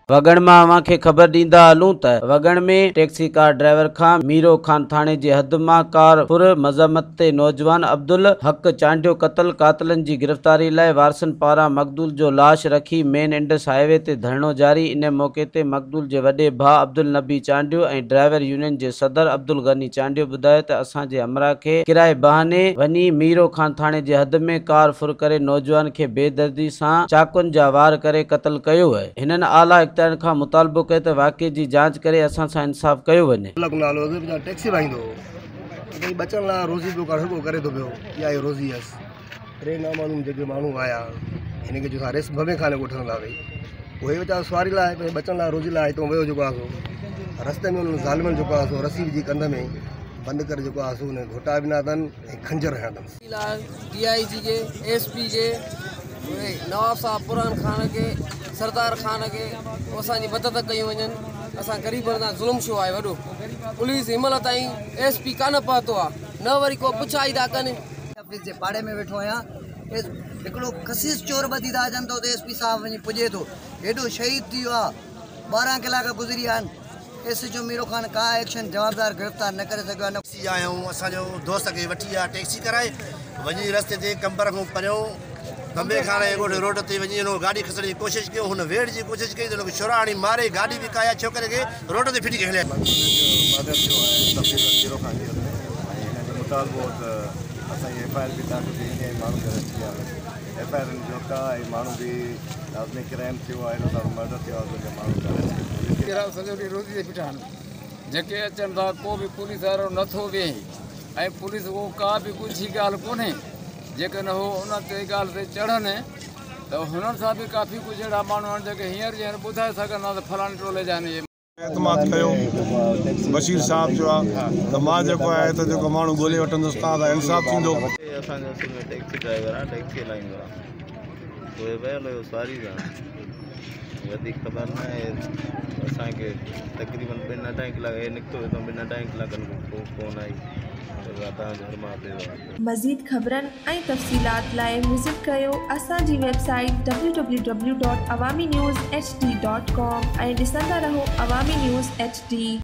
वगण में अवां खे ख़बर ॾींदा हलूं त वगण में टैक्सी कार ड्राइवर खां मीरो खान थाने जे हद मां कार पुर मज़म्मत ते नौजवान अब्दुल हक चांडियो क़त्ल कातिलनि जी गिरफ़्तारी लाइ वारसनि पारां मक़दूल जो लाश रखी मेन इंडस हाईवे ते धरणो जारी। इन मौके ते मक़दूल जे वॾे भाउ अब्दुल नबी चांडियो ऐं ड्राइवर यूनियन जे सदर अब्दुल गनी चांडियो ॿुधायो त असांजे हमरा खे किराए बहाने वञी मीरो खान थाने जे हद में कार फुर करे नौजवान खे बेदर्दी सां चाकुनि जा वार करे क़त्ल कयो आहे। हिननि आला इख्तियारनि खां मुतालबो कयो त वाक़े जी जांच करे असां सां इंसाफ़ कयो वञे। टैक्सी भाईंदो बचण लाइ रोज़ी पियो करे थो पियो, इहा रोज़ी अस टे नामालूम जेके माण्हू आया हिन खे जो रेस भवे खाने वठण था वई उहे वीचारा सवारी लाइ बचण लाइ रोज़ी लाइ हितां वियो जेको आहे सो रस्ते में उन्हनि ज़ालिमनि जेको आहे सो रसी विझी कंध में बंदि करे जेको आहे सो उन घोटा बिना अथनि ऐं खंजर हणंदा अथनि। DIG के SP के नवाब साहब पुरान खान के सरदार खान के असांजी मदद कयूं वञनि। असां ग़रीबनि सां ज़ुल्म छो आहे वॾो, पुलिस हिमल ताईं SP कान पहुतो आहे, न वरी को पुछाईंदा कनि। ऑफिस जे पाड़े में वेठो आहियां, हिकिड़ो कसीस चोर ॿधी था अचनि त SP साहब वञी पुॼे थो, हेॾो शहीद थी वियो आहे, 12 कलाक गुज़री विया आहिनि। SHO मीरो खान का एक्शन जवाबदार गिरफ़्तार न करे सघियो आहे। टैक्सी आहियूं असांजो दोस्त खे वठी आहे टैक्सी कराए वञी रस्ते ते कंबर खां परियों खंबे खाने रोड ते वञी गाड़ी खसण जी कोशिशि कयूं, हुन वेड़ जी कोशिशि कई त हुनखे छुरा हणी मारे गाड़ी बि काया छोकिरे खे रोड ते फिटी करे मुतालबो त असांजी FIR बि तव्हां ॾिनी आहे, माण्हू अरेस्ट कया FIR जो का माण्हू बि लाज़मी क्राइम थियो आहे, हेॾो सारो मर्डर थियो आहे, माण्हू अरेस्ट कया सॼो ॾींहुं रोज़ी ते बीठा आहिनि, जेके अचनि था को बि पुलिस वारो नथो वेहे ऐं पुलिस उहो का बि कुझु ॻाल्हि कोन्हे, जेकॾहिं उहो उन ते ॻाल्हि ते चढ़नि त हुननि सां बि काफ़ी कुझु अहिड़ा माण्हू आहिनि जेके हींअर हींअर ॿुधाए सघंदा त फलाणे टोले जा आहिनि। एतमाद कयो बशीर साहब जो आहे त मां जेको आहे त जेको माण्हू ॻोल्हे वठंदुसि तव्हां सां इंसाफ़ थींदो। असांजो असल में टैक्सी ड्राइवर आहे, टैक्सी हलाईंदो आहे, उहे वियल हुयो सवारी सां, वधीक ख़बर न आहे असांखे। तक़रीबन 2-2.5 कलाक हे निकितो हुयो, 2-2.5 कलाकनि खां फ़ोन आई मज़ीद ख़बरनि ऐं तफ़सीलात लाइ विज़िट कयो असांजी वेबसाइट www.awamiNewsHD.com ऐं ॾिसंदा रहो अवामी न्यूज़ HD।